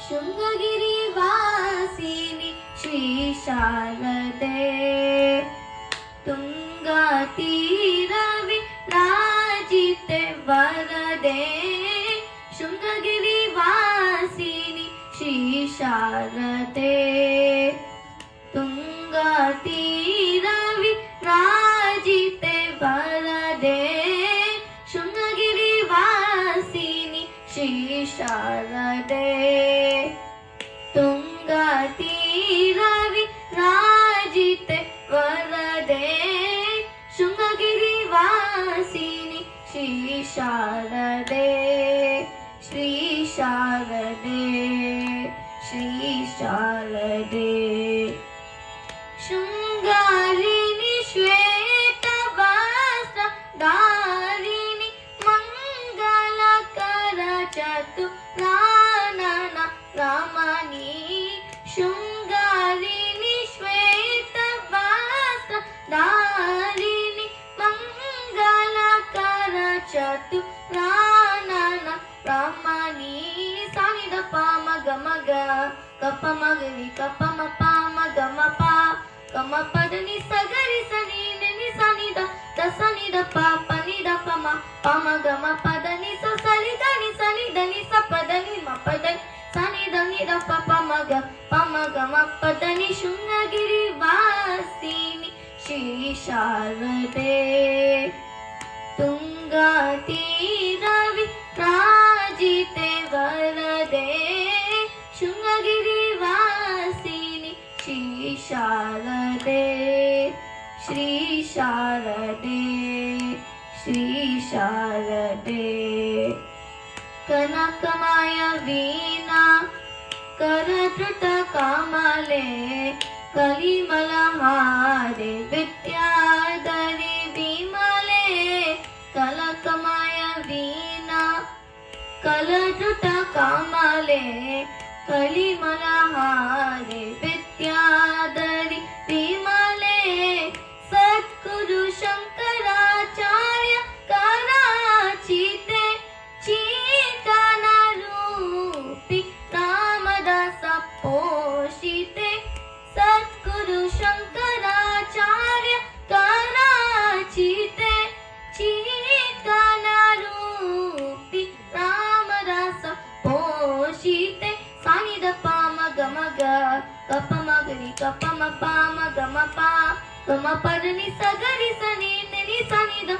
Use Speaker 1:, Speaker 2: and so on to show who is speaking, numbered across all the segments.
Speaker 1: ಶೃಂಗಗಿರಿ ವಾಸಿನಿ ಶ್ರೀ ಶಾರದೆ ತುಂಗಾ ತೀರವಿ ರಾಜಿತೆ ವರದೆ ಶೃಂಗಗಿರಿ ವಾಸಿನಿ ಶ್ರೀ ಶಾರದೆ ತುಂಗಾ ತೀರವಿ ರಾಜಿತೆ ವರದೆ ಶೃಂಗಗಿರಿ ವಾಸಿನಿ ಶ್ರೀ ಶಾರದೆ ತುಂಗಾ ತೀರವಿ ರಾಜಿತೆ ವರದೆ ಶೃಂಗಗಿರಿ ವಾಸಿನಿ ಶ್ರೀ ಶಾರದೆ ಶ್ರೀ ಶಾರದೆ ಶ್ರೀ ಶಾರದೆ ಶೃಂಗಾರಿಣಿ ಶ್ವೇತ ವಸ್ತ್ರ ಧಾರಿಣಿ ಮಂಗಲಕರ ಚತುರಾನನ ರಮಣಿ ಶೃಂಗಾರಿಣಿ ಶ್ವೇತ ವಸ್ತ್ರ ಧಾರಿಣಿ ಮಂಗಲಕರ ಚತುರಾನನ ರಮಣಿ ಸಾನಿದ ಪ ಮಗ ಮಗ ಕಪ ಮಗರಿ ಕಪ ಮಪ ಮಗ ಮಪ ಕಮ ಪದ ನಿ ಸಗರಿ ಸನಿ ನಿ ಸನಿದ ದಸನಿದ ಪ ಪನಿದ ಪಮ ಪಮ ಗಮ ಪದ ನಿ ಸರಿ ಧನಿ ಸನಿ ಧನಿ ಸ ಪದ ನಿ ಮ ಪದ ಸನಿ ಧನಿ ದ ಪ ಮಗ ಪಮ ಗಮ ಪದ ನಿ ಶೃಂಗಗಿರಿ ವಾಸಿನಿ ಶ್ರೀ ಶಾರದೆ ತುಂಗಾ ತೀರವಿ ರಾಜಿತೆ ವರದೆ ಶೃಂಗಗಿರಿ ವಾಸಿನಿ ಶ್ರೀ ಶಾರದೆ ಶ್ರೀ ಶಾರದೆ ಶ್ರೀ ಶಾರದೆ ಕನಕಮಯ ವೀಣಾ ಕರತೃತ ಕಾಮಲೆ ಕಲಿಮಲ ಹಾರೆ ವಿದ್ಯಾಧರಿ ವಿಮಲೆ ಕನಕಮಯ ವೀಣಾ ಕಲತೃತ ಕಾಮಲೆ ಕಲಿಮಲ ಹಾರೆ ವಿದ್ಯಾಧರಿ ವಿಮಲೆ ಸದ್ಗುರು ಶಂಕರಾಚಾರ್ಯ ಕರಾಚಿತೆ ಚೀತನ ರೂಪಿ ರಾಮದಾಸ ಪೋಷಿತೆ ಸದ್ಗುರು ಶಂಕರಾಚಾರ್ಯ ಕರಾಚಿತೆ ಚೀತನ ರೂಪಿ ರಾಮದಾಸ ಪೋಷಿತೆ ಸಾನಿದ ಪ ಮಗ ಮಗ ಕಪ ಮಗರಿ ಕಪ ಮಪ ಮಗ ಮಪ ಗಮ ಪದ ನಿ ಸಗರಿ ಸನಿ ನಿ ಸನಿದ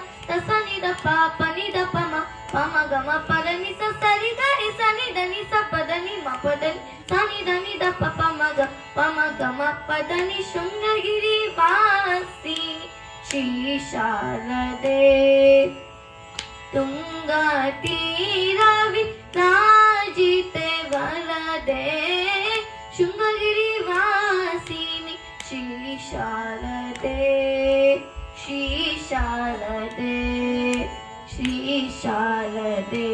Speaker 1: ಸನಿದ ಪ ಪನಿದ ಪಮ ಪಮ ಗಮ ಪದ ನಿ ಸರಿ ಧರಿ ಸನಿ ಧನಿ ಸ ಪದ ನಿ ಮ ಪದ ಸನಿ ಧನಿ ದ ಪ ಮಗ ಪಮ ಗಮ ಪದ ನಿ ಶೃಂಗಗಿರಿ ವಾಸಿನಿ ಶ್ರೀ ಶಾರದೆ ತುಂಗಾ ತೀರವಿ ರಾಜಿತೆ ವರದೆ ಶೃಂಗಗಿರಿ ವಾಸಿನಿ ಶ್ರೀ ಶಾರದೆ ಶ್ರೀ ಶಾರದೆ ಶ್ರೀ ಶಾರದೆ